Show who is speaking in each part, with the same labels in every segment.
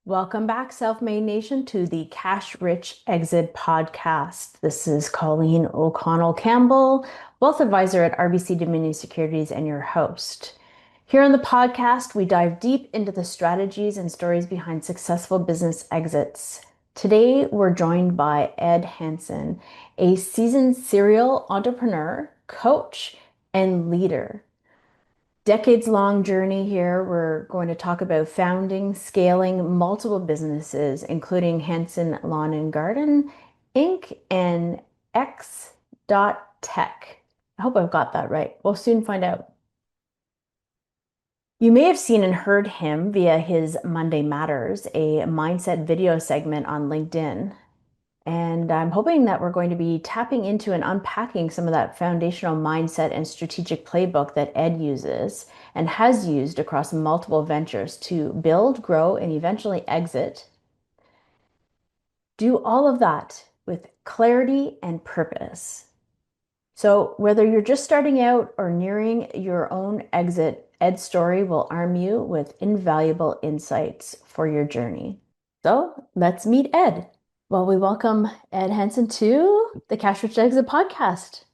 Speaker 1: Welcome back, Self Made Nation, to the Cash Rich Exit podcast. This is Colleen O'Connell-Campbell, wealth advisor at RBC Dominion Securities, and your host. Here on the podcast, we dive deep into the strategies and stories behind successful business exits. Today, we're joined by Ed Hansen, a seasoned serial entrepreneur, coach, and leader. Decades-long journey here. We're going to talk about founding, scaling multiple businesses, including Hansen Lawn and Garden, Inc. and Ext.tech. I hope I've got that right. We'll soon find out. You may have seen and heard him via his Monday Matters, a mindset video segment on LinkedIn. And I'm hoping that we're going to be tapping into and unpacking some of that foundational mindset and strategic playbook that Ed uses and has used across multiple ventures to build, grow, and eventually exit. Do all of that with clarity and purpose. So, whether you're just starting out or nearing your own exit, Ed's story will arm you with invaluable insights for your journey. So, let's meet Ed. Well, we welcome Ed Hansen to the Cash Rich Exit podcast.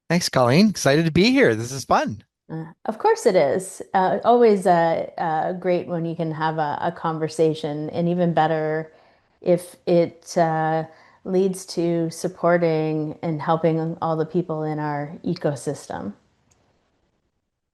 Speaker 2: Thanks, Colleen. Excited to be here. This is fun.
Speaker 1: Of course it is. Always great when you can have a conversation, and even better if it leads to supporting and helping all the people in our ecosystem.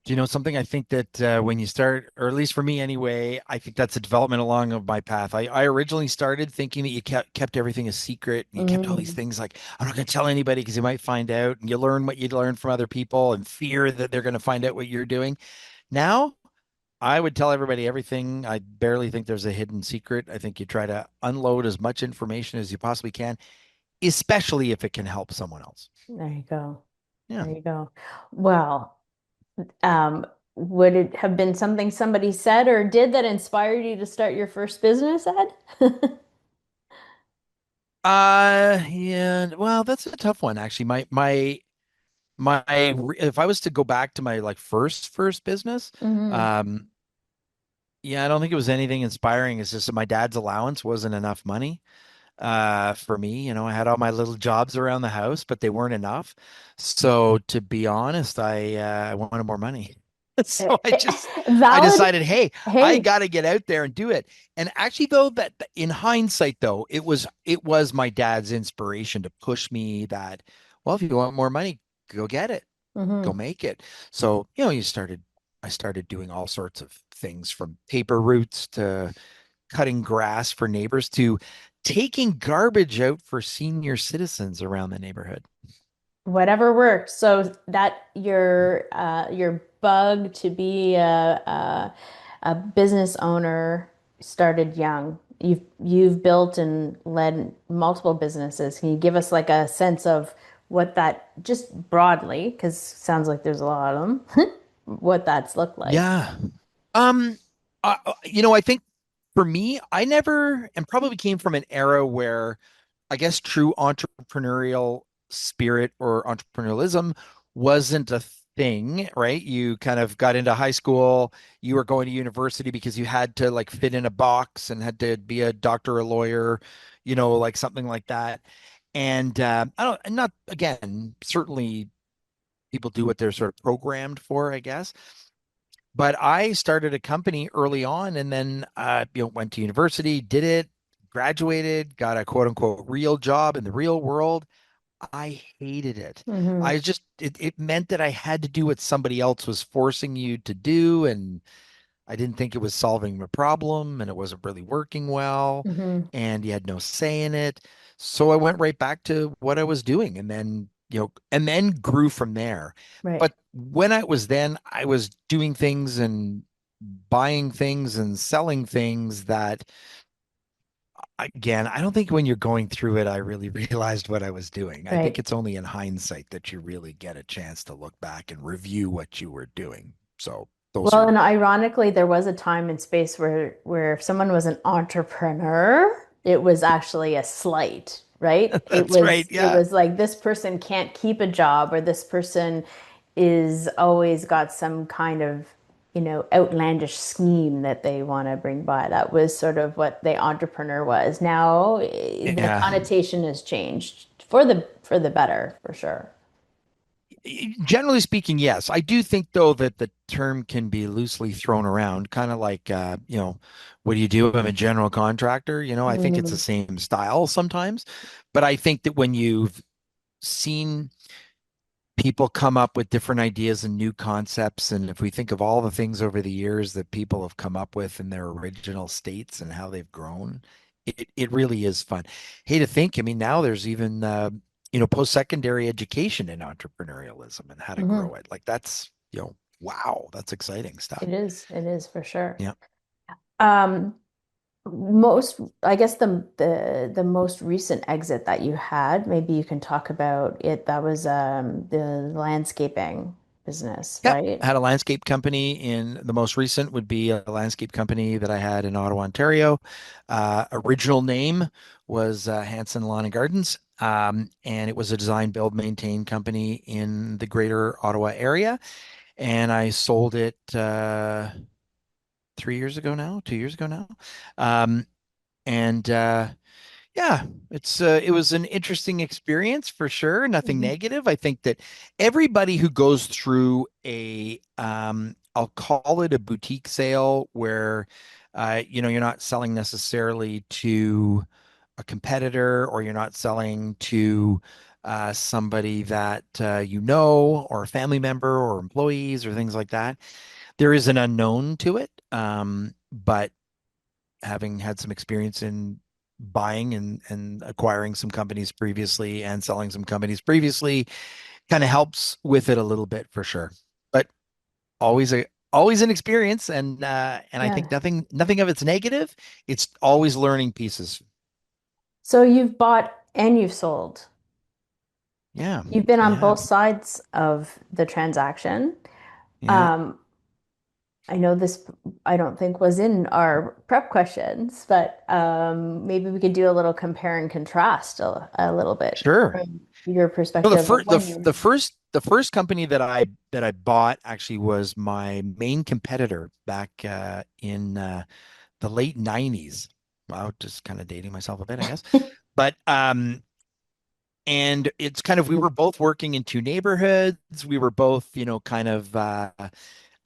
Speaker 2: Do you know something? I think that when you start, or at least for me anyway, I think that's a development along of my path. I originally started thinking that you kept everything a secret. And you kept all these
Speaker 1: Mm.
Speaker 2: things like, I'm not going to tell anybody because you might find out. And you learn what you learn from other people and fear that they're going to find out what you're doing. Now, I would tell everybody everything. I barely think there's a hidden secret. I think you try to unload as much information as you possibly can, especially if it can help someone else.
Speaker 1: There you go.
Speaker 2: Yeah.
Speaker 1: There you go. Well, um, would it have been something somebody said or did that inspired you to start your first business, Ed?
Speaker 2: Yeah, well, that's a tough one actually. My if I was to go back to my like first business,
Speaker 1: Hmm.
Speaker 2: um yeah, I don't think it was anything inspiring. It's just that my dad's allowance wasn't enough money for me. I had all my little jobs around the house, but they weren't enough. So to be honest, I wanted more money. So I
Speaker 1: Valid.
Speaker 2: decided, hey, I
Speaker 1: Hey.
Speaker 2: got to get out there and do it. And actually, though, that in hindsight, though, it was my dad's inspiration to push me that, well, if you want more money, go get it, go
Speaker 1: Hmm.
Speaker 2: make it. So, I started doing all sorts of things from paper routes to cutting grass for neighbors to taking garbage out for senior citizens around the neighborhood.
Speaker 1: Whatever works. So that your bug to be a business owner started young. You've built and led multiple businesses. Can you give us like a sense of what that just broadly, because sounds like there's a lot of them, what that's looked like?
Speaker 2: Yeah. Um, I think for me, I never and probably came from an era where I guess true entrepreneurial spirit or entrepreneurialism wasn't a thing, right? You kind of got into high school, you were going to university because you had to like fit in a box and had to be a doctor or a lawyer, like something like that. And I don't, not again, certainly people do what they're sort of programmed for, I guess. But I started a company early on and then went to university, did it, graduated, got a quote unquote real job in the real world. I hated it.
Speaker 1: Hmm.
Speaker 2: It meant that I had to do what somebody else was forcing you to do. And I didn't think it was solving the problem and it wasn't really working well.
Speaker 1: Hmm.
Speaker 2: And you had no say in it. So I went right back to what I was doing and then grew from there.
Speaker 1: Right.
Speaker 2: But when I was doing things and buying things and selling things that, again, I don't think when you're going through it, I really realized what I was doing. I think
Speaker 1: Right.
Speaker 2: it's only in hindsight that you really get a chance to look back and review what you were doing. So those
Speaker 1: Well,
Speaker 2: are,
Speaker 1: and ironically, there was a time and space where if someone was an entrepreneur, it was actually a slight, right? It
Speaker 2: that's right.
Speaker 1: was it
Speaker 2: Yeah.
Speaker 1: was like this person can't keep a job or this person is always got some kind of outlandish scheme that they want to bring by. That was sort of what the entrepreneur was. Now the
Speaker 2: Yeah.
Speaker 1: connotation has changed for the better, for sure.
Speaker 2: Generally speaking, yes. I do think though that the term can be loosely thrown around, kind of like what do you do? I'm a general contractor. I think it's the
Speaker 1: Mhm.
Speaker 2: same style sometimes. But I think that when you've seen people come up with different ideas and new concepts, and if we think of all the things over the years that people have come up with in their original states and how they've grown, it really is fun. Hey, to think, I mean, now there's even post-secondary education in entrepreneurialism and how to grow
Speaker 1: Mhm.
Speaker 2: it. Like that's, wow, that's exciting stuff.
Speaker 1: It is for sure.
Speaker 2: Yeah.
Speaker 1: Um, I guess the most recent exit that you had, maybe you can talk about it. That was the landscaping business,
Speaker 2: Yep.
Speaker 1: right?
Speaker 2: I had a landscape company in the most recent would be a landscape company that I had in Ottawa, Ontario. Original name was Hansen Lawn and Gardens. And it was a design, build, maintain company in the greater Ottawa area. And I sold it 3 years ago now, 2 years ago now. Um, and Yeah, it was an interesting experience for sure. Nothing
Speaker 1: Mhm.
Speaker 2: negative. I think that everybody who goes through I'll call it a boutique sale where you're not selling necessarily to a competitor or you're not selling to somebody that or a family member or employees or things like that. There is an unknown to it. But having had some experience in buying and acquiring some companies previously and selling some companies previously kind of helps with it a little bit for sure. But always an experience and I think
Speaker 1: Yeah.
Speaker 2: nothing of it's negative. It's always learning pieces.
Speaker 1: So you've bought and you've sold.
Speaker 2: Yeah,
Speaker 1: You've been
Speaker 2: I
Speaker 1: on both
Speaker 2: have.
Speaker 1: sides of the transaction.
Speaker 2: Yeah,
Speaker 1: Um, I know this, I don't think was in our prep questions, but maybe we could do a little compare and contrast a little bit
Speaker 2: sure.
Speaker 1: from your
Speaker 2: No,
Speaker 1: perspective of when you.
Speaker 2: the first company that I bought actually was my main competitor back in the late 90s. Wow, just kind of dating myself a bit, I guess. But and it's kind of we were both working in two neighborhoods. We were both, kind of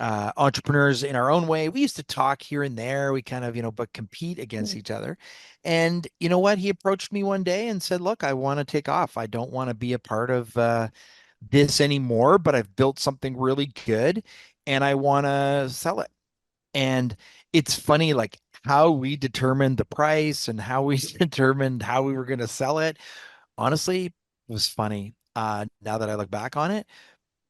Speaker 2: entrepreneurs in our own way. We used to talk here and there. We kind of, but compete against each other. And you know what? He approached me one day and said, "Look, I want to take off. I don't want to be a part of this anymore, but I've built something really good and I want to sell it." And it's funny, like how we determined the price and how we determined how we were going to sell it. Honestly, it was funny now that I look back on it,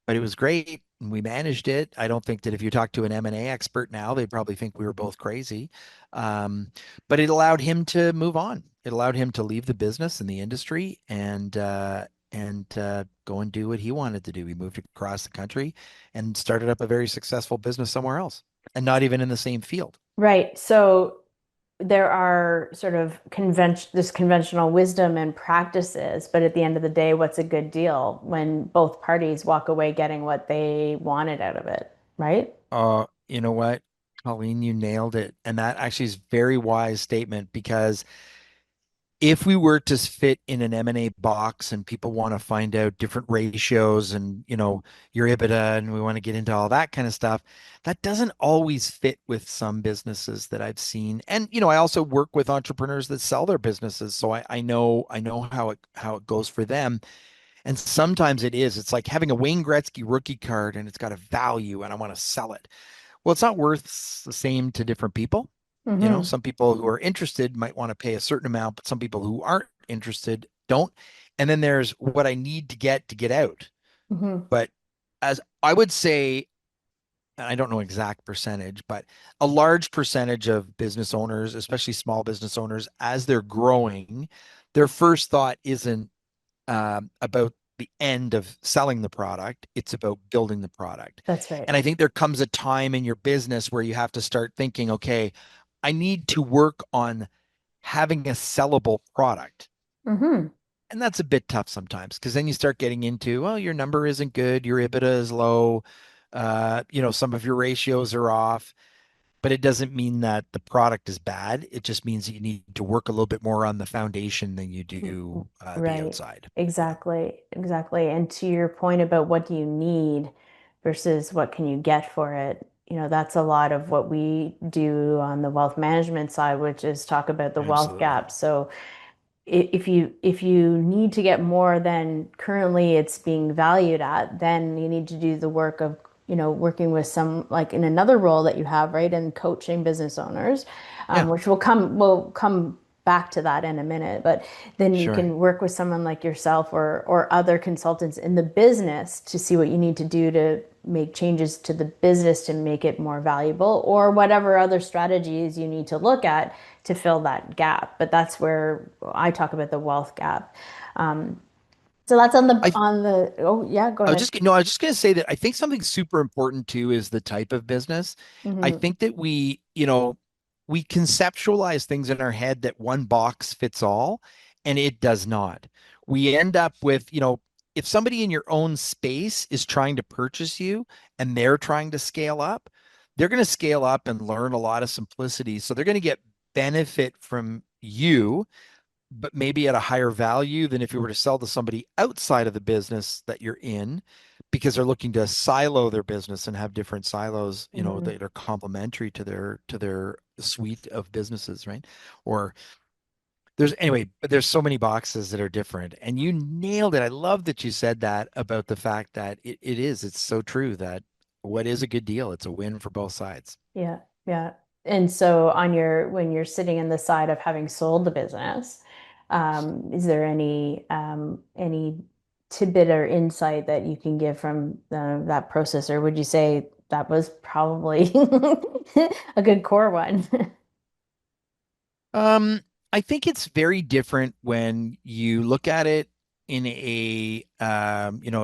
Speaker 2: but it was great. And we managed it. I don't think that if you talk to an M&A expert now, they'd probably think we were both crazy. Um, but it allowed him to move on. It allowed him to leave the business and the industry and go and do what he wanted to do. He moved across the country and started up a very successful business somewhere else, and not even in the same field.
Speaker 1: Right. So there are sort of this conventional wisdom and practices, but at the end of the day, what's a good deal when both parties walk away getting what they wanted out of it, right?
Speaker 2: You know what, Colleen, you nailed it. And that actually is a very wise statement because if we were to fit in an M&A box and people want to find out different ratios and, your EBITDA, and we want to get into all that kind of stuff, that doesn't always fit with some businesses that I've seen. And, I also work with entrepreneurs that sell their businesses. So I know how it goes for them. And sometimes it's like having a Wayne Gretzky rookie card and it's got a value and I want to sell it. Well, it's not worth the same to different people.
Speaker 1: Mm-hmm.
Speaker 2: Some people who are interested might want to pay a certain amount, but some people who aren't interested don't. And then there's what I need to get out.
Speaker 1: Mm-hmm.
Speaker 2: But as I would say, and I don't know exact percentage, but a large percentage of business owners, especially small business owners, as they're growing, their first thought isn't about the end of selling the product. It's about building the product.
Speaker 1: That's right.
Speaker 2: And I think there comes a time in your business where you have to start thinking, okay, I need to work on having a sellable product.
Speaker 1: Mm-hmm.
Speaker 2: And that's a bit tough sometimes because then you start getting into, well, your number isn't good, your EBITDA is low. Some of your ratios are off, but it doesn't mean that the product is bad. It just means that you need to work a little bit more on the foundation than you
Speaker 1: Mm,
Speaker 2: do the
Speaker 1: right.
Speaker 2: outside. Yeah,
Speaker 1: Exactly. Exactly. And to your point about what do you need versus what can you get for it, that's a lot of what we do on the wealth management side, which is talk about the wealth
Speaker 2: absolutely.
Speaker 1: gap. So if you need to get more than currently it's being valued at, then you need to do the work of, working with some like in another role that you have, right, and coaching business owners,
Speaker 2: Yeah,
Speaker 1: which we'll come back to that in a minute. But then you
Speaker 2: sure.
Speaker 1: can work with someone like yourself or other consultants in the business to see what you need to do to make changes to the business to make it more valuable or whatever other strategies you need to look at to fill that gap. But that's where I talk about the wealth gap. So that's on the
Speaker 2: I
Speaker 1: on the oh yeah, go
Speaker 2: I was
Speaker 1: ahead.
Speaker 2: just no, I was just going to say that I think something super important too is the type of business. I
Speaker 1: Hmm.
Speaker 2: think that we conceptualize things in our head that one box fits all, and it does not. We end up with, if somebody in your own space is trying to purchase you and they're trying to scale up, they're going to scale up and learn a lot of simplicity. So they're going to get benefit from you, but maybe at a higher value than if you were to sell to somebody outside of the business that you're in, because they're looking to silo their business and have different silos,
Speaker 1: Hmm.
Speaker 2: that are complementary to their suite of businesses, right? Or but there's so many boxes that are different. And you nailed it. I love that you said that about the fact that it's so true that what is a good deal? It's a win for both sides.
Speaker 1: Yeah, yeah. And so on your when you're sitting in the side of having sold the business, is there any tidbit or insight that you can give from that process, or would you say that was probably a good core one?
Speaker 2: Um, I think it's very different when you look at it in a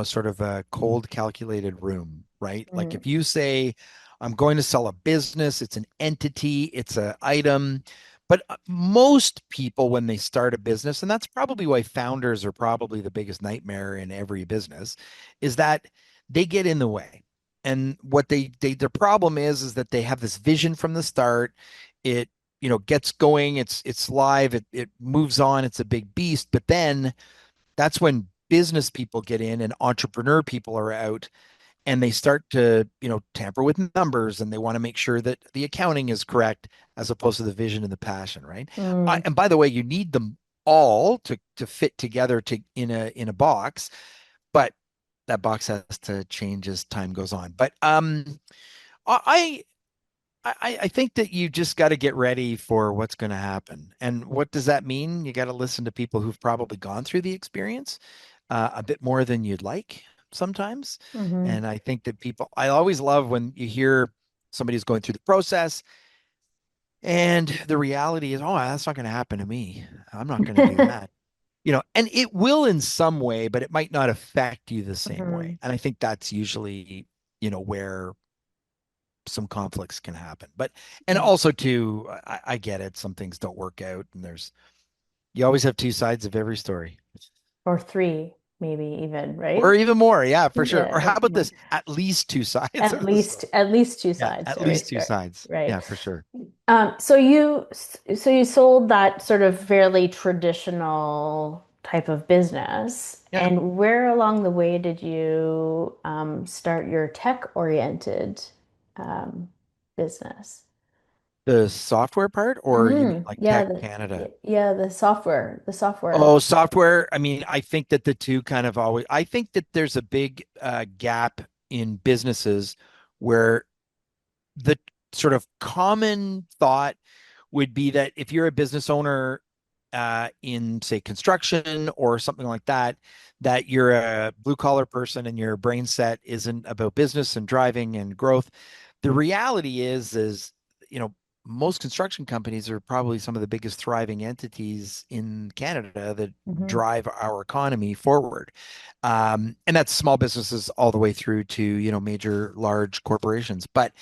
Speaker 2: sort of a cold calculated room, right? Like
Speaker 1: Mhm,
Speaker 2: if you say, I'm going to sell a business, it's an entity, it's an item. But most people, when they start a business, and that's probably why founders are probably the biggest nightmare in every business, is that they get in the way. And what their problem is that they have this vision from the start. It gets going, it's live, it moves on, it's a big beast, but then that's when business people get in and entrepreneur people are out, and they start to tamper with numbers, and they want to make sure that the accounting is correct as opposed to the vision and the passion, right?
Speaker 1: mm,
Speaker 2: And by the way, you need them all to fit together to in a box, but that box has to change as time goes on. But I I think that you just got to get ready for what's going to happen. And what does that mean? You got to listen to people who've probably gone through the experience a bit more than you'd like sometimes.
Speaker 1: mhm.
Speaker 2: And I think that I always love when you hear somebody's going through the process and the reality is, oh, that's not going to happen to me. I'm not going to do that. And it will in some way, but it might not affect you the same way.
Speaker 1: Mhm.
Speaker 2: And I think that's usually, where some conflicts can happen. And
Speaker 1: Yeah.
Speaker 2: also too, I get it. Some things don't work out, and you always have two sides of every story,
Speaker 1: Or three, maybe even,
Speaker 2: or
Speaker 1: right?
Speaker 2: even more. Yeah, for sure. Or
Speaker 1: Yeah,
Speaker 2: how about this? At least two sides
Speaker 1: at
Speaker 2: of the
Speaker 1: least
Speaker 2: story.
Speaker 1: at least two
Speaker 2: Yeah,
Speaker 1: sides
Speaker 2: at
Speaker 1: to every
Speaker 2: least two
Speaker 1: story,
Speaker 2: sides.
Speaker 1: right?
Speaker 2: Yeah, for sure.
Speaker 1: So you sold that sort of fairly traditional type of business,
Speaker 2: Yeah.
Speaker 1: and where along the way did you start your tech-oriented um, business?
Speaker 2: The software part, or you mean like
Speaker 1: Yeah,
Speaker 2: Tech Canada?
Speaker 1: the software.
Speaker 2: Oh, software. I mean, I think that the two kind of always, I think that there's a big gap in businesses where the sort of common thought would be that if you're a business owner in, say, construction or something like that, that you're a blue collar person and your brain set isn't about business and driving and growth. The reality is, you know, most construction companies are probably some of the biggest thriving entities in Canada that
Speaker 1: Hmm.
Speaker 2: drive our economy forward. And that's small businesses all the way through to, major large corporations. But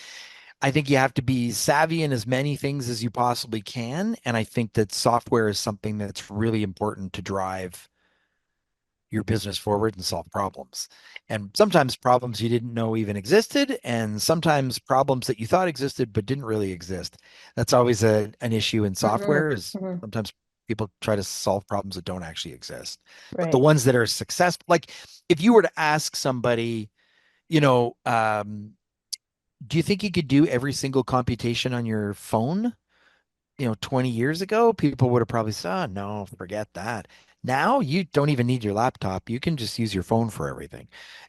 Speaker 2: I think you have to be savvy in as many things as you possibly can. And I think that software is something that's really important to drive, your business forward and solve problems. And sometimes problems you didn't know even existed, and sometimes problems that you thought existed but didn't really exist. That's always an issue in
Speaker 1: Hmm.
Speaker 2: software is
Speaker 1: Hmm.
Speaker 2: sometimes people try to solve problems that don't actually exist. But the
Speaker 1: Right.
Speaker 2: ones that are successful, like if you were to ask somebody, you know, do you think you could do every single computation on your phone? 20 years ago, people would have probably said, oh, no, forget that. Now you don't even need your laptop. You can just use your phone for everything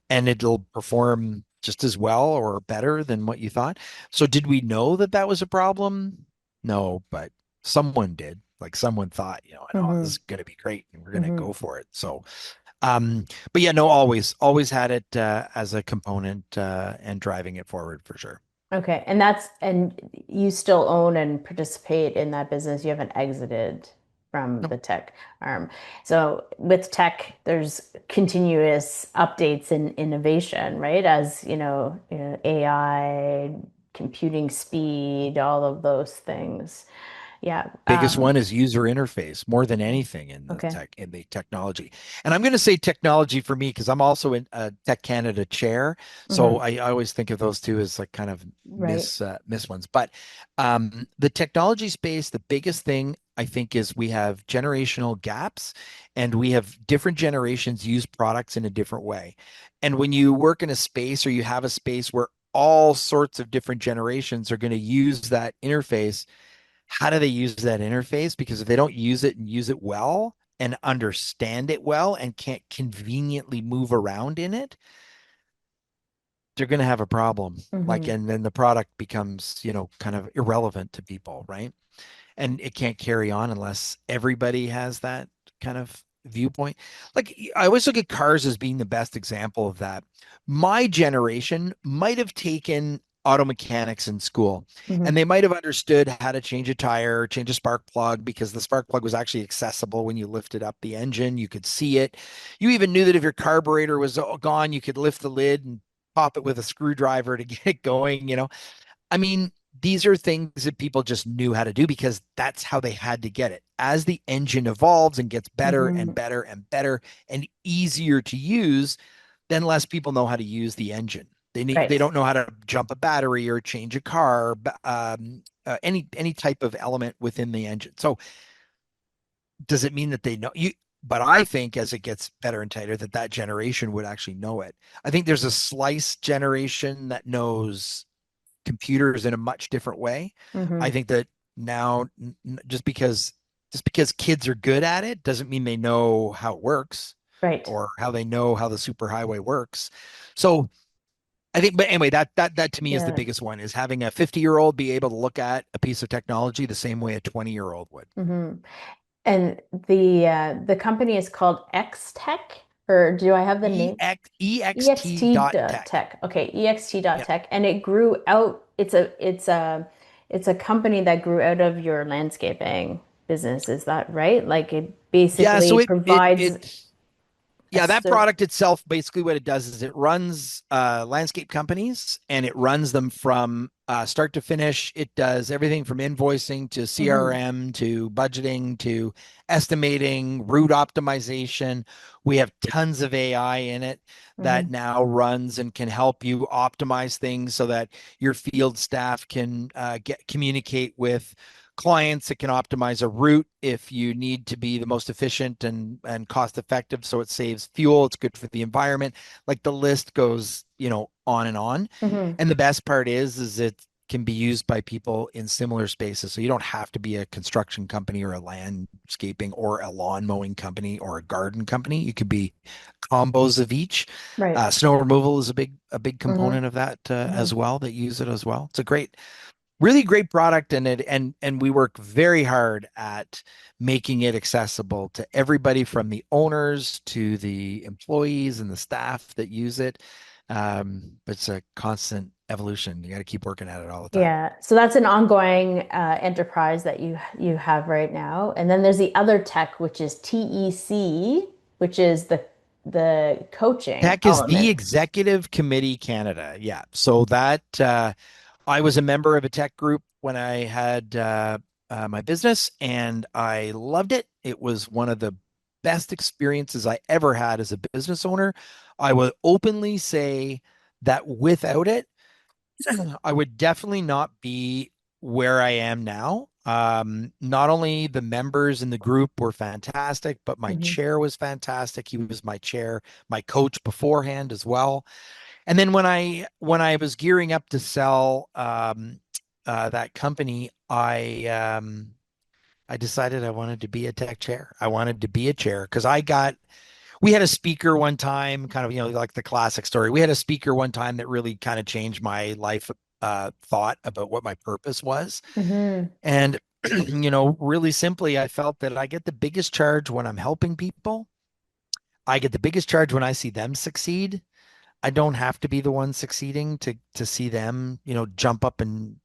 Speaker 2: and it'll perform just as well or better than what you thought. So did we know that that was a problem? No, but someone did. Like someone thought, I know this
Speaker 1: Hmm.
Speaker 2: is going to be great and we're going to
Speaker 1: Hmm.
Speaker 2: go for it. So, but yeah, no, always had it as a component and driving it forward for sure.
Speaker 1: Okay. And you still own and participate in that business. You haven't exited from
Speaker 2: No,
Speaker 1: the tech arm. So with tech, there's continuous updates and innovation, right? As AI, computing speed, all of those things. Yeah.
Speaker 2: biggest one is user interface more than anything
Speaker 1: Okay.
Speaker 2: in the technology. And I'm going to say technology for me because I'm also in a Tech Canada chair. So
Speaker 1: Hmm.
Speaker 2: I always think of those two as like kind of
Speaker 1: Right.
Speaker 2: miss ones. But the technology space, the biggest thing I think is we have generational gaps and we have different generations use products in a different way. And when you work in a space or you have a space where all sorts of different generations are going to use that interface, how do they use that interface? Because if they don't use it and use it well and understand it well and can't conveniently move around in it, they're going to have a problem. Like,
Speaker 1: Hmm.
Speaker 2: and then the product becomes, kind of irrelevant to people, right? And it can't carry on unless everybody has that kind of viewpoint. Like I always look at cars as being the best example of that. My generation might have taken auto mechanics in school and
Speaker 1: Hmm.
Speaker 2: they might have understood how to change a tire, change a spark plug because the spark plug was actually accessible when you lifted up the engine, you could see it. You even knew that if your carburetor was gone, you could lift the lid and pop it with a screwdriver to get it going. I mean, these are things that people just knew how to do because that's how they had to get it. As the engine evolves and gets better and
Speaker 1: Hmm.
Speaker 2: better and better and easier to use, then less people know how to use the engine. They
Speaker 1: Right.
Speaker 2: don't know how to jump a battery or change a car, any type of element within the engine. So does it mean that they know you? But I think as it gets better and tighter, that generation would actually know it. I think there's a slice generation that knows computers in a much different way. I
Speaker 1: Hmm.
Speaker 2: think that now just because kids are good at it doesn't mean they know how it works
Speaker 1: Right.
Speaker 2: or how they know how the superhighway works. So I think, but anyway, that to me is the
Speaker 1: Yeah.
Speaker 2: biggest one is having a 50-year-old be able to look at a piece of technology the same way a 20-year-old would.
Speaker 1: Hmm. And the company is called Ext.tech, or do I have the name?
Speaker 2: Ext.tech.
Speaker 1: Tech. Okay,
Speaker 2: Yeah.
Speaker 1: Ext.tech. And it grew out, it's a company that grew out of your landscaping business, is that right? Like it
Speaker 2: Yeah, so
Speaker 1: basically
Speaker 2: it it
Speaker 1: provides
Speaker 2: it
Speaker 1: a
Speaker 2: yeah, that product itself, basically what it does is it runs landscape companies and it runs them from start to finish. It does everything from invoicing to
Speaker 1: Mhm.
Speaker 2: CRM to budgeting to estimating, route optimization. We have tons of AI in it that
Speaker 1: Mhm.
Speaker 2: now runs and can help you optimize things so that your field staff can communicate with clients. It can optimize a route if you need to be the most efficient and cost effective, so it saves fuel. It's good for the environment. Like the list goes, on and on.
Speaker 1: Mhm.
Speaker 2: And the best part is it can be used by people in similar spaces. So you don't have to be a construction company or a landscaping or a lawn mowing company or a garden company. You could be combos of each.
Speaker 1: Right.
Speaker 2: Snow removal is a big
Speaker 1: Mhm.
Speaker 2: component of that as
Speaker 1: Mhm.
Speaker 2: well. That use it as well. It's a great, really great product, and we work very hard at making it accessible to everybody from the owners to the employees and the staff that use it. But it's a constant evolution. You got to keep working at it all the time.
Speaker 1: Yeah, so that's an ongoing enterprise that you have right now. And then there's the other tech, which is TEC, which is the coaching
Speaker 2: Tech is the
Speaker 1: element.
Speaker 2: Executive Committee Canada. Yeah. So that I was a member of a tech group when I had my business and I loved it. It was one of the best experiences I ever had as a business owner. I would openly say that without it, I would definitely not be where I am now. Not only the members in the group were fantastic, but my
Speaker 1: Hmm.
Speaker 2: chair was fantastic. He was my chair, my coach beforehand as well. And then when I was gearing up to sell that company, I decided I wanted to be a tech chair. I wanted to be a chair because we had a speaker one time, kind of, like the classic story. We had a speaker one time that really kind of changed my life thought about what my purpose was.
Speaker 1: Hmm.
Speaker 2: And, really simply, I felt that I get the biggest charge when I'm helping people. I get the biggest charge when I see them succeed. I don't have to be the one succeeding to see them, jump up and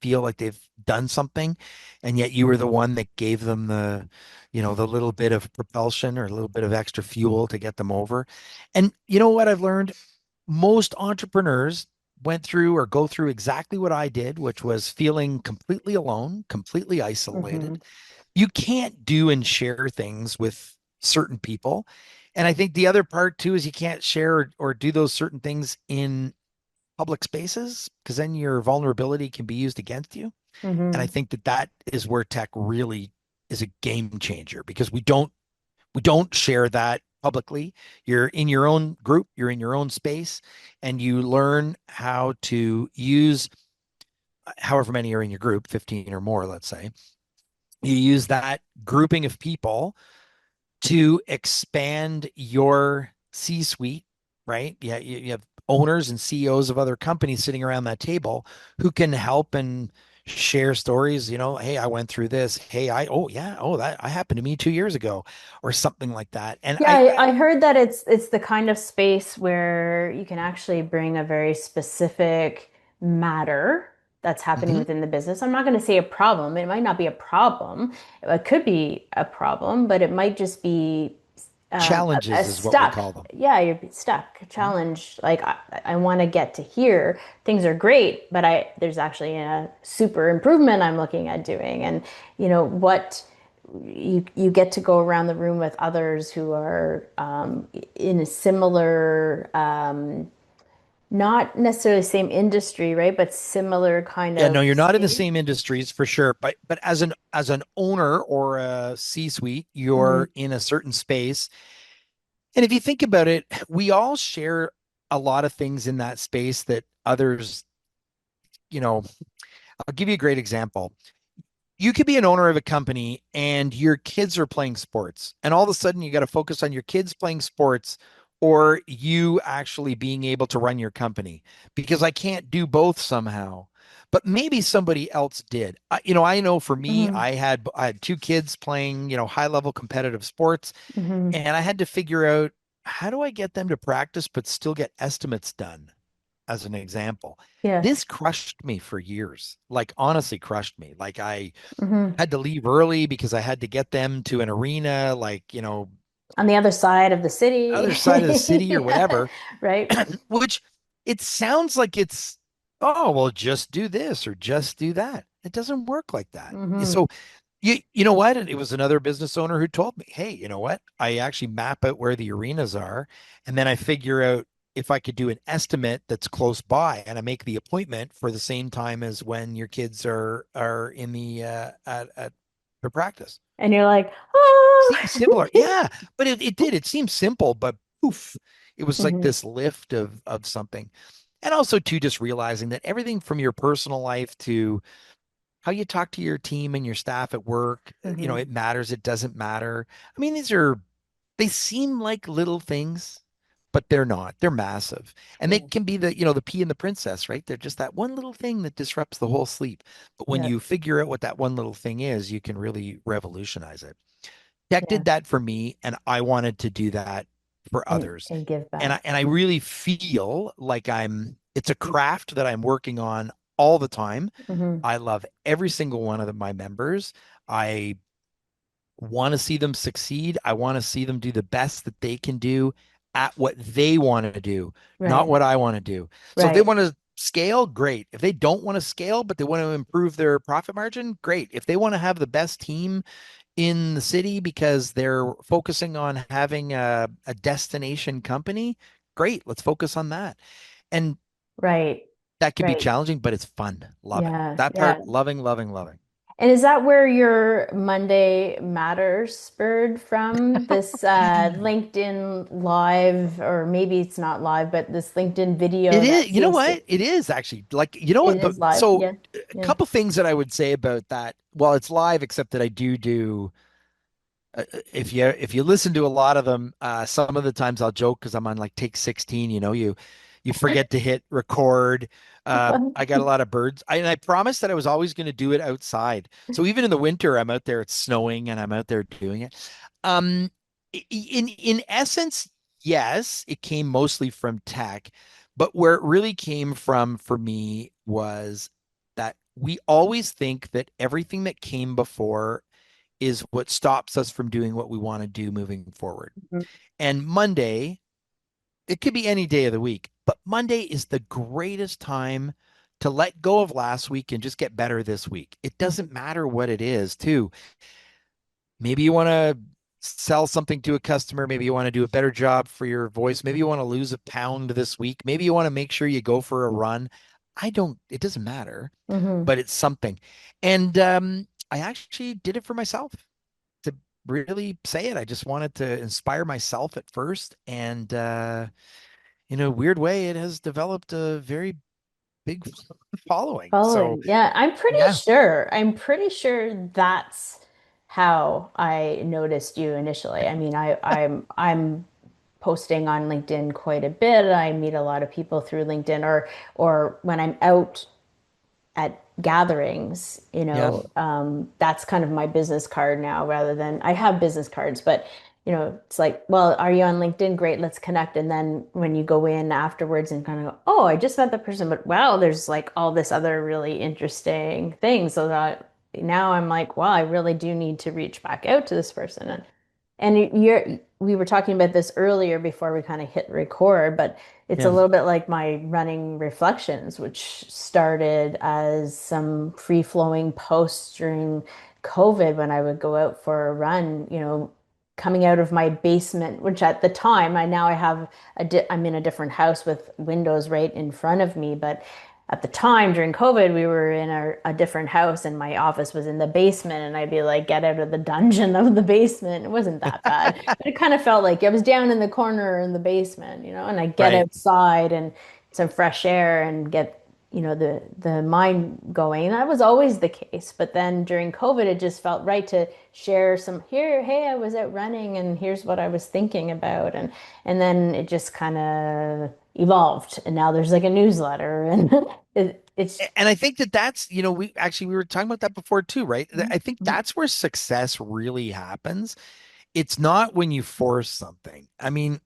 Speaker 2: feel like they've done something. And yet you were the one that gave them the little bit of propulsion or a little bit of extra fuel to get them over. And you know what I've learned? Most entrepreneurs went through or go through exactly what I did, which was feeling completely alone, completely
Speaker 1: Hmm.
Speaker 2: isolated. You can't do and share things with certain people. And I think the other part too is you can't share or do those certain things in public spaces because then your vulnerability can be used against you. And I
Speaker 1: Hmm.
Speaker 2: think that is where tech really is a game changer because we don't share that publicly. You're in your own group, you're in your own space, and you learn how to use however many are in your group, 15 or more, let's say. You use that grouping of people to expand your C suite, right? Yeah, you have owners and CEOs of other companies sitting around that table who can help and share stories. Hey, I went through this. Hey, oh yeah, oh that I happened to me 2 years ago, or something like that. And
Speaker 1: Yeah, I heard that it's the kind of space where you can actually bring a very specific matter that's happening
Speaker 2: Mhm.
Speaker 1: within the business. I'm not going to say a problem. It might not be a problem. It could be a problem, but it might just be a
Speaker 2: Challenges is what we
Speaker 1: stuck.
Speaker 2: call them.
Speaker 1: Yeah, you're stuck,
Speaker 2: Mhm.
Speaker 1: challenged. Like I want to get to here. Things are great, but there's actually a super improvement I'm looking at doing. And what you get to go around the room with others who are in a similar, not necessarily same industry, right? But similar kind
Speaker 2: Yeah,
Speaker 1: of
Speaker 2: no, you're not in the
Speaker 1: space.
Speaker 2: same industries for sure, but as an owner or a C-suite,
Speaker 1: Hmm.
Speaker 2: you're in a certain space. And if you think about it, we all share a lot of things in that space that others, you know, I'll give you a great example. You could be an owner of a company and your kids are playing sports, and all of a sudden you got to focus on your kids playing sports or you actually being able to run your company because I can't do both somehow. But maybe somebody else did. I know for me,
Speaker 1: Hmm.
Speaker 2: I had two kids playing, high level competitive sports,
Speaker 1: Hmm.
Speaker 2: and I had to figure out how do I get them to practice but still get estimates done, as an example.
Speaker 1: Yeah.
Speaker 2: This crushed me for years, like honestly crushed me. Like I
Speaker 1: Hmm.
Speaker 2: had to leave early because I had to get them to an arena, like,
Speaker 1: On the other side of the city.
Speaker 2: other side of the city or
Speaker 1: Yeah.
Speaker 2: whatever,
Speaker 1: Right.
Speaker 2: which it sounds like it's, oh, well, just do this or just do that. It doesn't work like that.
Speaker 1: Hmm.
Speaker 2: So you know what? It was another business owner who told me, hey, you know what? I actually map out where the arenas are, and then I figure out if I could do an estimate that's close by, and I make the appointment for the same time as when your kids are in the at their practice.
Speaker 1: And you're like, oh.
Speaker 2: Seems similar, yeah, but it did. It seemed simple, but poof, it was like
Speaker 1: Hmm.
Speaker 2: this lift of something. And also too, just realizing that everything from your personal life to how you talk to your team and your staff at work,
Speaker 1: Hmm.
Speaker 2: it matters, it doesn't matter. I mean, they seem like little things, but they're not. They're massive. And they
Speaker 1: Yeah.
Speaker 2: can be the pea and the princess, right? They're just that one little thing that disrupts the whole sleep. But when
Speaker 1: Yeah.
Speaker 2: you figure out what that one little thing is, you can really revolutionize it. Tech
Speaker 1: Yeah.
Speaker 2: did that for me, and I wanted to do that for
Speaker 1: And
Speaker 2: others.
Speaker 1: give
Speaker 2: And I
Speaker 1: back.
Speaker 2: and I really feel like it's a craft that I'm working on all the time.
Speaker 1: Hmm.
Speaker 2: I love every single one of my members. I want to see them succeed. I want to see them do the best that they can do at what they want to do, not
Speaker 1: Right.
Speaker 2: what I want to do. So if they
Speaker 1: Right.
Speaker 2: want to scale, great. If they don't want to scale, but they want to improve their profit margin, great. If they want to have the best team in the city because they're focusing on having a destination company, great, let's focus on that. And
Speaker 1: Right.
Speaker 2: that can be
Speaker 1: Right.
Speaker 2: challenging, but it's fun. Love it.
Speaker 1: Yeah.
Speaker 2: That part,
Speaker 1: Yeah.
Speaker 2: loving, loving, loving.
Speaker 1: And is that where your Monday Matters spurred from? This LinkedIn live, or maybe it's not live, but this LinkedIn
Speaker 2: It
Speaker 1: video
Speaker 2: is,
Speaker 1: that
Speaker 2: you know
Speaker 1: seems to,
Speaker 2: what? It is actually like, you know
Speaker 1: it
Speaker 2: what?
Speaker 1: is live.
Speaker 2: So
Speaker 1: Yeah.
Speaker 2: a
Speaker 1: Yeah.
Speaker 2: couple things that I would say about that. Well, it's live, except that I do if you listen to a lot of them, some of the times I'll joke because I'm on like take 16, you forget to hit record. I got a lot of birds. And I promised that I was always going to do it outside. So even in the winter, I'm out there, it's snowing and I'm out there doing it. Um, in essence, yes, it came mostly from tech, but where it really came from for me was that we always think that everything that came before is what stops us from doing what we want to do moving forward.
Speaker 1: Mhm.
Speaker 2: And Monday, it could be any day of the week, but Monday is the greatest time to let go of last week and just get better this week. It doesn't matter what it is, too. Maybe you want to sell something to a customer. Maybe you want to do a better job for your voice. Maybe you want to lose a pound this week. Maybe you want to make sure you go for a run. It doesn't matter,
Speaker 1: Hmm.
Speaker 2: but it's something. And I actually did it for myself to really say it. I just wanted to inspire myself at first. And in a weird way, it has developed a very big following. So,
Speaker 1: Following. Yeah,
Speaker 2: yeah,
Speaker 1: I'm pretty sure that's how I noticed you initially. I mean, I'm posting on LinkedIn quite a bit. I meet a lot of people through LinkedIn, or when I'm out at gatherings,
Speaker 2: yeah,
Speaker 1: that's kind of my business card now rather than I have business cards, but it's like, well, are you on LinkedIn? Great, let's connect. And then when you go in afterwards and kind of go, oh, I just met the person, but wow, there's like all this other really interesting things. So that now I'm like, wow, I really do need to reach back out to this person. We were talking about this earlier before we kind of hit record, but it's a
Speaker 2: yeah.
Speaker 1: little bit like my running reflections, which started as some free-flowing posts during COVID when I would go out for a run, coming out of my basement, which at the time I have I'm in a different house with windows right in front of me, but at the time during COVID, we were in a different house and my office was in the basement, and I'd be like, get out of the dungeon of the basement. It wasn't that bad, but it kind of felt like I was down in the corner in the basement, and I get
Speaker 2: Right.
Speaker 1: outside and some fresh air and get, the mind going. And that was always the case. But then during COVID, it just felt right to share some here, hey, I was out running and here's what I was thinking about. And then it just kind of evolved. And now there's like a newsletter and it's
Speaker 2: And I think that we were talking about that before too, right? I think that's where success really happens. It's not when you force something. I mean,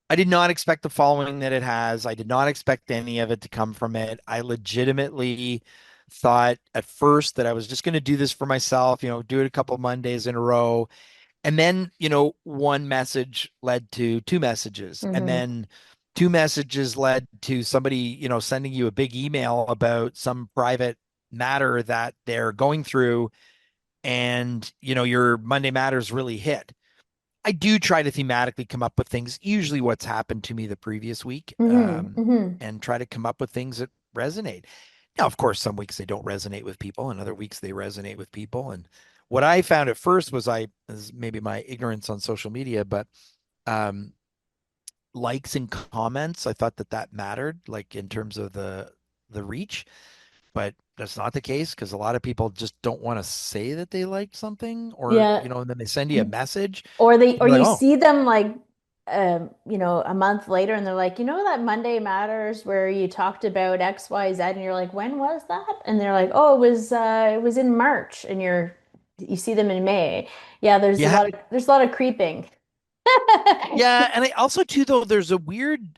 Speaker 2: I did not expect the following that it has. I did not expect any of it to come from it. I legitimately thought at first that I was just going to do this for myself, do it a couple of Mondays in a row. And then, one message led to two messages. And
Speaker 1: Mhm.
Speaker 2: then two messages led to somebody, sending you a big email about some private matter that they're going through. And, your Monday matters really hit. I do try to thematically come up with things, usually what's happened to me the previous week,
Speaker 1: Mhm. Mhm.
Speaker 2: and try to come up with things that resonate. Now, of course, some weeks they don't resonate with people, and other weeks they resonate with people. And what I found at first was is maybe my ignorance on social media, but um, likes and comments, I thought that mattered, like in terms of the reach. But that's not the case because a lot of people just don't want to say that they like something, or
Speaker 1: Yeah.
Speaker 2: and then they send you a message,
Speaker 1: Or
Speaker 2: and you're like,
Speaker 1: you
Speaker 2: oh,
Speaker 1: see them like a month later and they're like, that Monday Matters where you talked about XYZ, and you're like, when was that? And they're like, oh, it was in March, and you see them in May. Yeah,
Speaker 2: yeah.
Speaker 1: there's a lot of creeping.
Speaker 2: Yeah, and I also too though there's a weird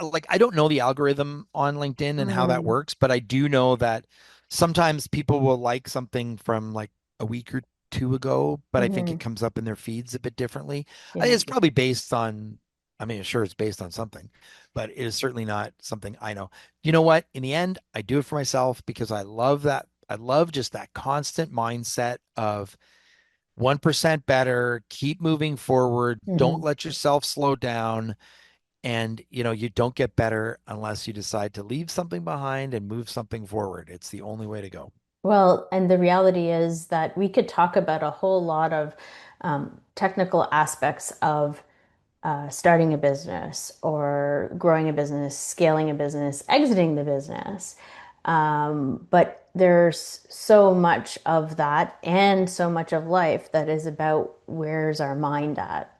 Speaker 2: like I don't know the algorithm on LinkedIn and how that
Speaker 1: Mm,
Speaker 2: works, but I do know that sometimes people will like something from like a week or two ago, but I think it
Speaker 1: hmm.
Speaker 2: comes up in their feeds a bit differently.
Speaker 1: Yeah.
Speaker 2: It's probably based on, I mean, sure it's based on something, but it is certainly not something I know. You know what? In the end, I do it for myself because I love that. I love just that constant mindset of 1% better, keep moving forward, don't
Speaker 1: Hmm.
Speaker 2: let yourself slow down. And, you don't get better unless you decide to leave something behind and move something forward. It's the only way to go.
Speaker 1: Well, and the reality is that we could talk about a whole lot of technical aspects of starting a business or growing a business, scaling a business, exiting the business. But there's so much of that and so much of life that is about where's our mind at.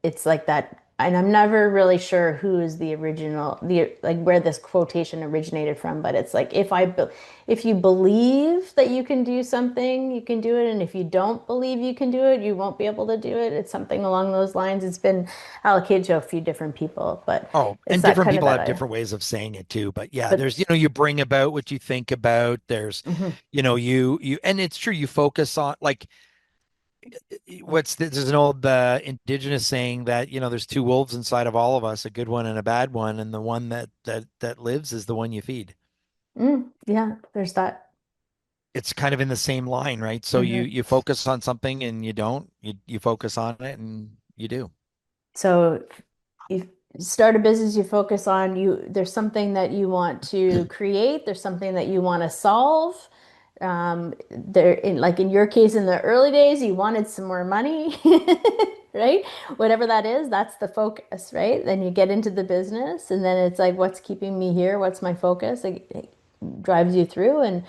Speaker 1: It's like that, and I'm never really sure who is the original, the like where this quotation originated from, but it's like if you believe that you can do something, you can do it, and if you don't believe you can do it, you won't be able to do it. It's something along those lines. It's been allocated to a few different people, but
Speaker 2: Oh,
Speaker 1: it's
Speaker 2: and
Speaker 1: that
Speaker 2: different
Speaker 1: kind of
Speaker 2: people
Speaker 1: that
Speaker 2: have
Speaker 1: I,
Speaker 2: different ways of saying it too. But yeah,
Speaker 1: but
Speaker 2: there's, you bring about what you think about. There's,
Speaker 1: mhm.
Speaker 2: and it's true, you focus on like there's an old indigenous saying that, there's two wolves inside of all of us, a good one and a bad one, and the one that lives is the one you feed.
Speaker 1: Yeah, there's that.
Speaker 2: It's kind of in the same line, right? So you
Speaker 1: Mhm.
Speaker 2: you focus on something and you don't, you focus on it and you do.
Speaker 1: So you start a business, you focus on there's something that you want to create, there's something that you want to solve. There in like in your case in the early days, you wanted some more money, right? Whatever that is, that's the focus, right? Then you get into the business and then it's like, what's keeping me here? What's my focus? It drives you through. And,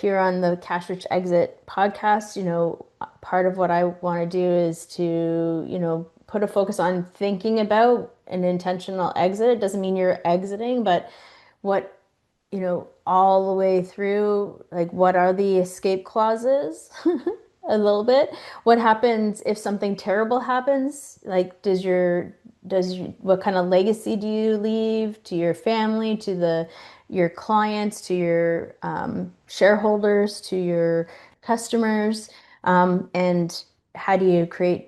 Speaker 1: here on the Cash Rich Exit podcast, part of what I want to do is to, put a focus on thinking about an intentional exit. It doesn't mean you're exiting, but what, all the way through, like what are the escape clauses? A little bit. What happens if something terrible happens? Like, what kind of legacy do you leave to your family, to your clients, to your shareholders, to your customers? And how do you create,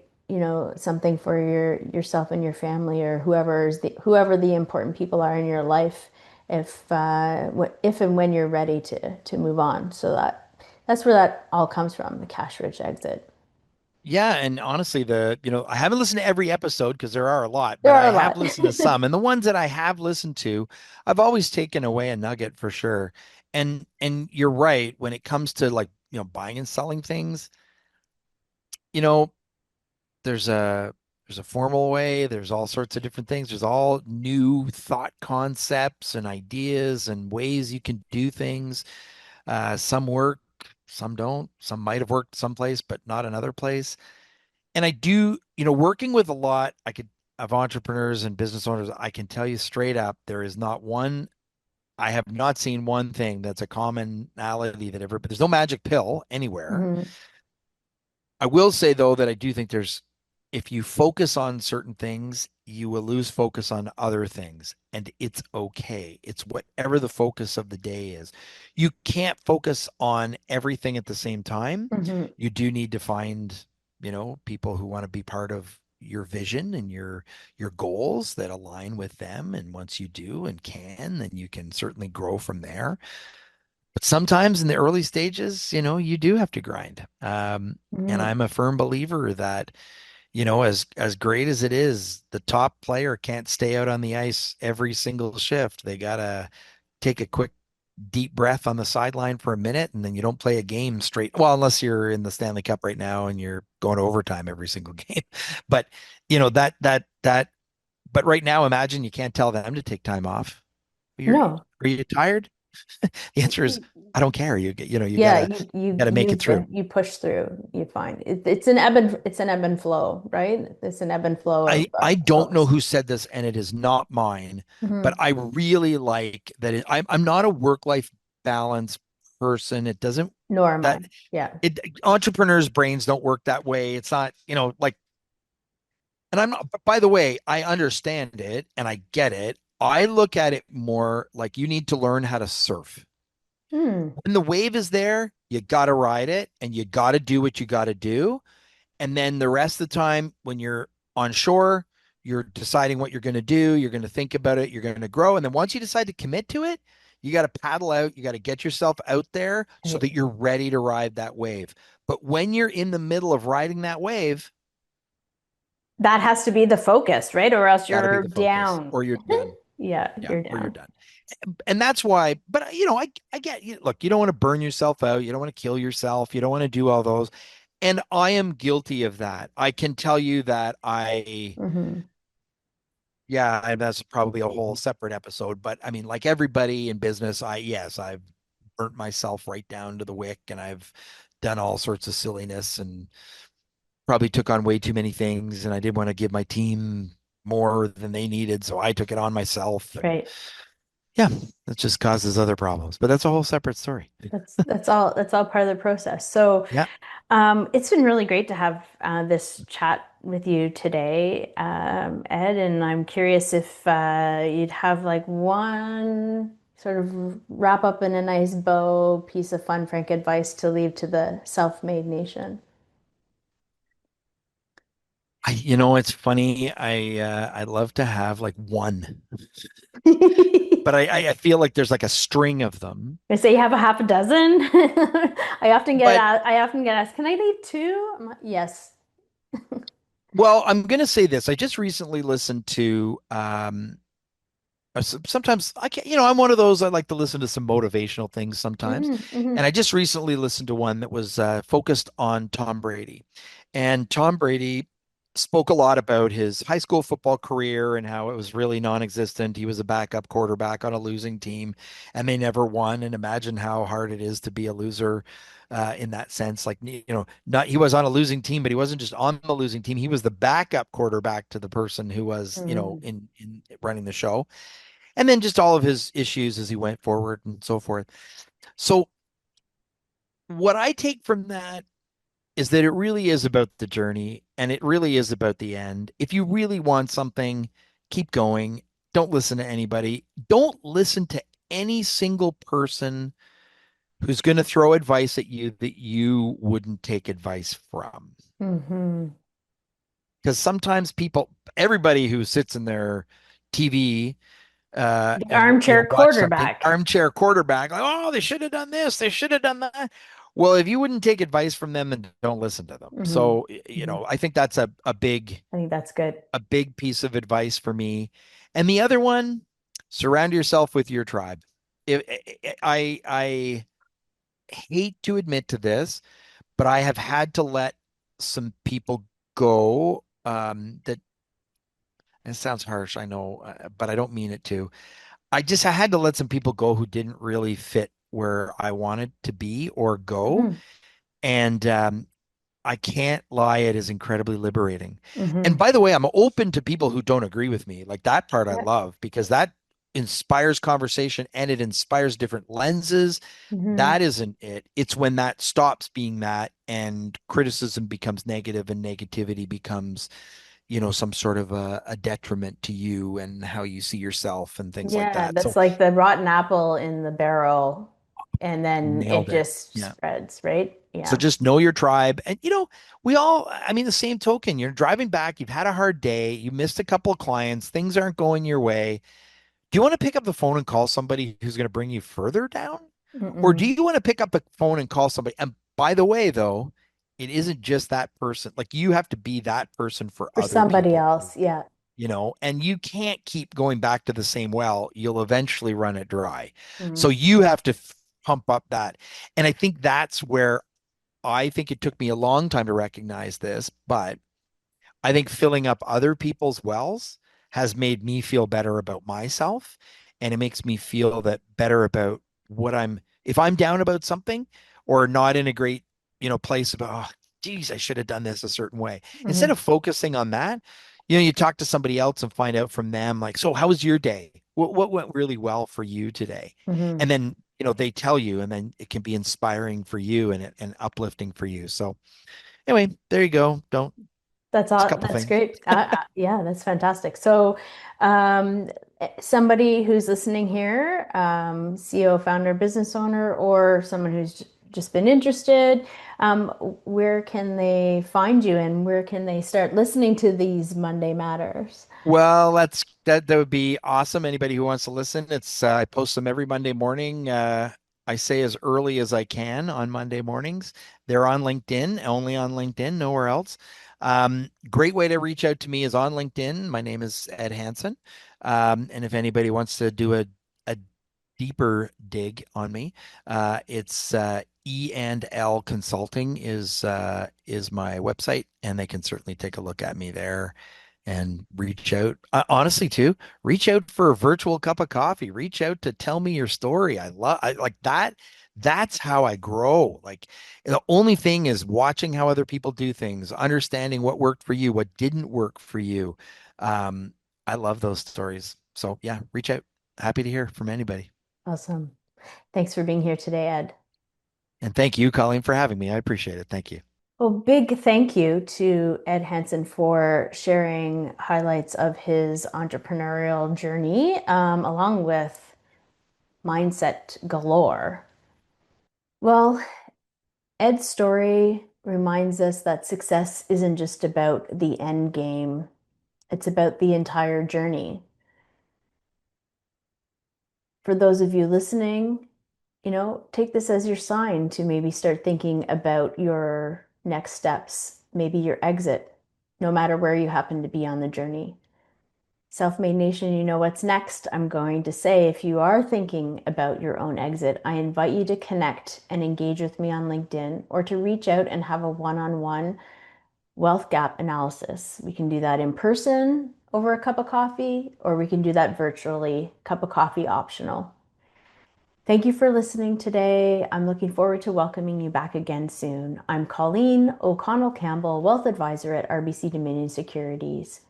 Speaker 1: something for yourself and your family or whoever the important people are in your life if and when you're ready to move on. So that's where that all comes from, the cash rich exit.
Speaker 2: Yeah, and honestly, I haven't listened to every episode because there are a lot,
Speaker 1: There
Speaker 2: but
Speaker 1: are
Speaker 2: I
Speaker 1: a
Speaker 2: have
Speaker 1: lot.
Speaker 2: listened to some, and the ones that I have listened to, I've always taken away a nugget for sure. And you're right, when it comes to like, buying and selling things, you know, there's a formal way, there's all sorts of different things. There's all new thought concepts and ideas and ways you can do things. Some work, some don't. Some might have worked someplace, but not another place. And I do, working with a lot, of entrepreneurs and business owners, I can tell you straight up, I have not seen one thing that's a commonality but there's no magic pill anywhere.
Speaker 1: Mhm.
Speaker 2: I will say though that I do think if you focus on certain things, you will lose focus on other things, and it's okay. It's whatever the focus of the day is. You can't focus on everything at the same time.
Speaker 1: Mhm.
Speaker 2: You do need to find, people who want to be part of your vision and your goals that align with them. And once you do and can, then you can certainly grow from there. But sometimes in the early stages, you do have to grind. And
Speaker 1: Mhm.
Speaker 2: I'm a firm believer that, as great as it is, the top player can't stay out on the ice every single shift. They gotta take a quick deep breath on the sideline for a minute, and then you don't play a game straight. Well, unless you're in the Stanley Cup right now and you're going to overtime every single game. But but right now, imagine you can't tell them to take time off.
Speaker 1: No.
Speaker 2: Are you tired? The answer is I don't care. You
Speaker 1: Yeah,
Speaker 2: gotta
Speaker 1: you
Speaker 2: gotta make it
Speaker 1: move
Speaker 2: through.
Speaker 1: you push through, you find it's an ebb and flow, right? It's an ebb and flow
Speaker 2: I
Speaker 1: of
Speaker 2: don't know
Speaker 1: folks.
Speaker 2: who said this, and it is not mine, but
Speaker 1: Hmm.
Speaker 2: I really like that. I'm not a work-life balance person. It doesn't
Speaker 1: Nor am I.
Speaker 2: that
Speaker 1: Yeah.
Speaker 2: it entrepreneurs' brains don't work that way. It's not, like, and I'm not, by the way, I understand it and I get it. I look at it more like you need to learn how to surf.
Speaker 1: Hmm.
Speaker 2: When the wave is there, you got to ride it and you got to do what you got to do. And then the rest of the time, when you're on shore, you're deciding what you're going to do. You're going to think about it. You're going to grow. And then once you decide to commit to it, you got to paddle out. You got to get yourself out there so
Speaker 1: Right.
Speaker 2: that you're ready to ride that wave. But when you're in the middle of riding that wave,
Speaker 1: That has to be the focus, right? Or else
Speaker 2: got to be
Speaker 1: you're
Speaker 2: the focus
Speaker 1: down.
Speaker 2: or you're done.
Speaker 1: Yeah,
Speaker 2: Yeah,
Speaker 1: you're
Speaker 2: or you're
Speaker 1: down.
Speaker 2: done. And that's why, but I get you. Look, you don't want to burn yourself out. You don't want to kill yourself. You don't want to do all those. And I am guilty of that. I can tell you that
Speaker 1: Hmm.
Speaker 2: yeah, and that's probably a whole separate episode. But I mean, like everybody in business, yes, I've burnt myself right down to the wick and I've done all sorts of silliness and probably took on way too many things. And I did want to give my team more than they needed. So I took it on myself. And
Speaker 1: Right.
Speaker 2: yeah, that just causes other problems. But that's a whole separate story.
Speaker 1: That's all part of the process. So
Speaker 2: Yeah.
Speaker 1: it's been really great to have this chat with you today, Ed, and I'm curious if you'd have like one sort of wrap up in a nice bow piece of fun, frank advice to leave to the self-made nation.
Speaker 2: It's funny. I'd love to have like one, but
Speaker 1: I
Speaker 2: I feel like there's like a string of them.
Speaker 1: say you have a half a dozen.
Speaker 2: But
Speaker 1: I often get asked, can I leave two? Yes.
Speaker 2: well, I'm gonna say this. I just recently listened to sometimes I can't, I'm one of those I like to listen to some motivational things sometimes.
Speaker 1: Hmm.
Speaker 2: And
Speaker 1: Hmm.
Speaker 2: I just recently listened to one that was focused on Tom Brady. And Tom Brady spoke a lot about his high school football career and how it was really non-existent. He was a backup quarterback on a losing team and they never won. And imagine how hard it is to be a loser. In that sense, like not he was on a losing team, but he wasn't just on the losing team. He was the backup quarterback to the person who was,
Speaker 1: Hmm.
Speaker 2: in running the show and then just all of his issues as he went forward and so forth. So, what I take from that is that it really is about the journey and it really is about the end. If you really want something, keep going. Don't listen to anybody. Don't listen to any single person who's going to throw advice at you that you wouldn't take advice from.
Speaker 1: Hmm.
Speaker 2: Because sometimes everybody who sits in their TV
Speaker 1: The
Speaker 2: and
Speaker 1: armchair
Speaker 2: watch something
Speaker 1: quarterback.
Speaker 2: armchair quarterback like, oh, they should have done this, they should have done that. Well, if you wouldn't take advice from them, then don't listen to them.
Speaker 1: Hmm.
Speaker 2: So
Speaker 1: Hmm.
Speaker 2: I think that's a big
Speaker 1: I think that's good.
Speaker 2: piece of advice for me. And the other one, surround yourself with your tribe. I hate to admit to this, but I have had to let some people go. That it sounds harsh, I know, but I don't mean it to. I had to let some people go who didn't really fit where I wanted to be or go.
Speaker 1: Hmm.
Speaker 2: And I can't lie, it is incredibly liberating. And
Speaker 1: Hmm.
Speaker 2: by the way, I'm open to people who don't agree with me. Like that part I
Speaker 1: Yeah.
Speaker 2: love because that inspires conversation and it inspires different lenses.
Speaker 1: Hmm.
Speaker 2: That isn't it. It's when that stops being that and criticism becomes negative and negativity becomes some sort of a detriment to you and how you see yourself and things like
Speaker 1: Yeah,
Speaker 2: that.
Speaker 1: that's
Speaker 2: So
Speaker 1: like the rotten apple in the barrel, and then it
Speaker 2: nailed it.
Speaker 1: just
Speaker 2: Yeah.
Speaker 1: spreads, right?
Speaker 2: So
Speaker 1: Yeah.
Speaker 2: just know your tribe. And we all, I mean, the same token, you're driving back, you've had a hard day, you missed a couple of clients, things aren't going your way. Do you want to pick up the phone and call somebody who's going to bring you further down? Or do
Speaker 1: Mm-mm.
Speaker 2: you want to pick up the phone and call somebody? And by the way, though, it isn't just that person. Like you have to be that person for
Speaker 1: For
Speaker 2: other
Speaker 1: somebody
Speaker 2: people too.
Speaker 1: else, yeah.
Speaker 2: And you can't keep going back to the same well. You'll eventually run it dry. So
Speaker 1: Mm.
Speaker 2: you have to pump up that. And I think that's where I think it took me a long time to recognize this, but I think filling up other people's wells has made me feel better about myself. And it makes me feel that better about if I'm down about something or not in a great, place about, oh, geez, I should have done this a certain way. Instead
Speaker 1: Hmm.
Speaker 2: of focusing on that, you talk to somebody else and find out from them, like, so how was your day? What went really well for you today?
Speaker 1: Hmm.
Speaker 2: And then, they tell you, and then it can be inspiring for you and uplifting for you. So anyway, there you go. Don't,
Speaker 1: That's
Speaker 2: just a
Speaker 1: all.
Speaker 2: couple
Speaker 1: That's
Speaker 2: things.
Speaker 1: great. Yeah, that's fantastic. So, somebody who's listening here, CEO, founder, business owner, or someone who's just been interested, um, where can they find you and where can they start listening to these Monday Matters?
Speaker 2: Well, that would be awesome. Anybody who wants to listen, I post them every Monday morning. I say as early as I can on Monday mornings. They're on LinkedIn, only on LinkedIn, nowhere else. Great way to reach out to me is on LinkedIn. My name is Ed Hansen. And if anybody wants to do a deeper dig on me, it's E&L Consulting is my website, and they can certainly take a look at me there and reach out. Honestly, too, reach out for a virtual cup of coffee. Reach out to tell me your story. I like that. That's how I grow. Like the only thing is watching how other people do things, understanding what worked for you, what didn't work for you. Um, I love those stories. So yeah, reach out. Happy to hear from anybody.
Speaker 1: Awesome. Thanks for being here today, Ed.
Speaker 2: And thank you, Colleen, for having me. I appreciate it. Thank you.
Speaker 1: Well, big thank you to Ed Hansen for sharing highlights of his entrepreneurial journey, along with mindset galore. Well, Ed's story reminds us that success isn't just about the end game, it's about the entire journey. For those of you listening, take this as your sign to maybe start thinking about your next steps, maybe your exit, no matter where you happen to be on the journey. Self-Made Nation, you know what's next. I'm going to say, if you are thinking about your own exit, I invite you to connect and engage with me on LinkedIn or to reach out and have a one-on-one wealth gap analysis. We can do that in person over a cup of coffee, or we can do that virtually, cup of coffee optional. Thank you for listening today. I'm looking forward to welcoming you back again soon. I'm Colleen O'Connell-Campbell, Wealth Advisor at RBC Dominion Securities.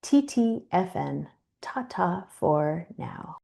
Speaker 1: TTFN. Ta-ta for now.